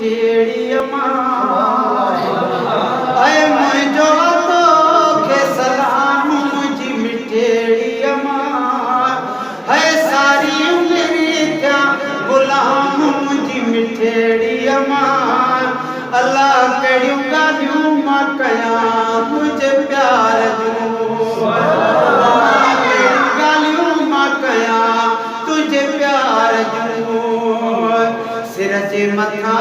मिठेड़ी अम्मा ऐ मुझो तो के सलाम मुझी मिठेड़ी अम्मा है सारी मेरी क्या गुलाम मुझी मिठेड़ी अम्मा अल्लाह कड़ियों गालियों मां कया मुझे प्यार दूं गालियों मां कया तुझे प्यार दूं सिर जे मथा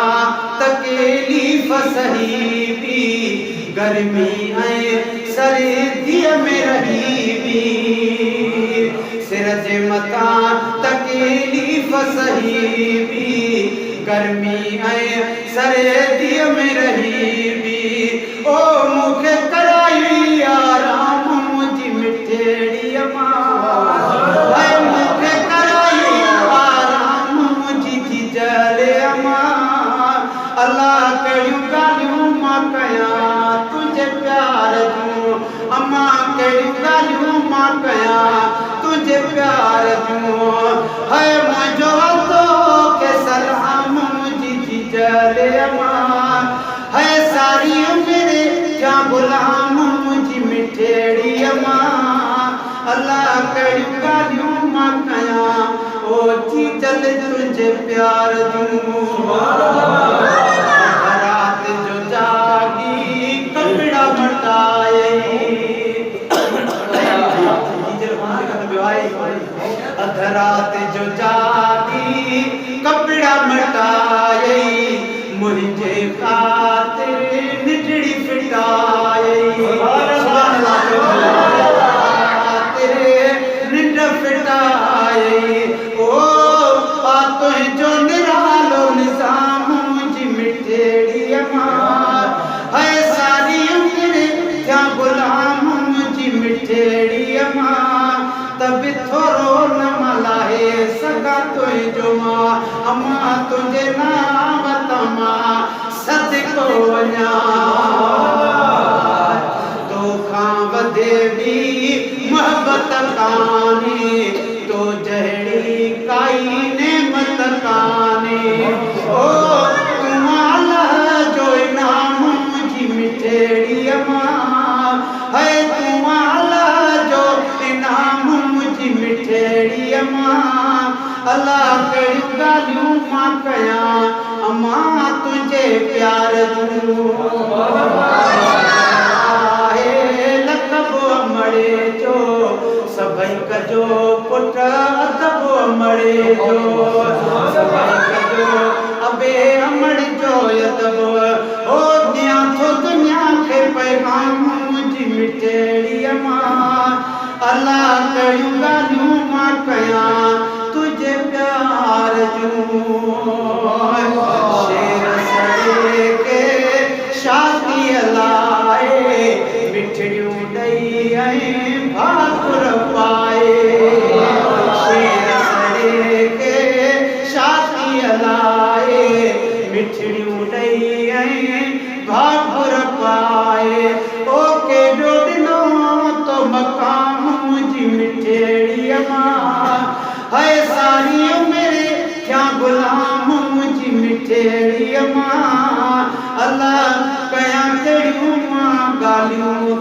तकलीफ़ सही भी गर्मी ऐं सर्दीअ में रही भी सिर जे मथा तकलीफ़ सही भी गर्मी ऐं सर्दीअ में रही भी ओ मूंखे कराई आराम मुंहिंजी मिठेड़ी अम्मा ऐं मूंखे कराई आराम मुंहिंजी जीजल अम्मा अल्लाह कहिड़ियूं ॻाल्हियूं मां कयां तुंहिंजे प्यार जूं अम्मा कहिड़ियूं ॻाल्हियूं मां कयां तुंहिंजे प्यार जूं है मुंहिंजो तो के सलाम मुंहिंजी जीजल अम्मा है सारी उमिरि क्या गुलाम मुंहिंजी मिठेड़ी अम्मा अल्लाह कहिड़ियूं ॻाल्हियूं मां कयां ओ जीजल तुंहिंजे प्यार जूं रात जो जागी कपड़ा मटाए अध रात जो जागी कपड़ा मटाए मुझे खातिर निठड़ी फिटाए तेरे निठ फिटाए ओ आ तुझो निरालो निजाम मुझी मिठेड़ी अम्मा है सारी उम्र क्या गुलाम मुझी मिठेड़ी अम्मा तब थोरो न मलाए सगा तुझो मां अम्मा तुझे नाम तमा सदको वञा तोखां वधे बि मोहब्बत कान्हे तो जहिड़ी काई नेमत कान्हे ओ तूं अल्लाह जो इनाम मुंहिंजी मिठेड़ी अम्मा है तूं अल्लाह जो इनाम मुंहिंजी मिठेड़ी अम्मा अल्लाह कहिड़ियूं ॻाल्हियूं मां कयां अम्मा तुंहिंजे प्यार जूं लकबो अमड़े जो सभई कजो पुट अदबो अमड़े जो सभई कजो अबे अमड़ जो अदब ओ दियां थो दुनिया खे पैगाम मुंहिंजी मिठेड़ी अम्मा अल्लाह कहिड़ियूं ॻाल्हियूं मां कयां तुझे प्यार जूं शेर सड़े के शादी लाए मिठड़ियूं ॾई ऐं भाकुर पाए शेर सड़े के शादी लाए मिठड़ियूं ॾई ऐं भाकुर पाए ओ केॾो ॾिनो तो मकाम मुंहिंजी मिठेड़ी अम्मा है सारी उमिरि क्या गुलाम मुंहिंजी मिठेड़ी अम्मा अल्लाह कयां कहिड़ियूं मां ॻाल्हियूं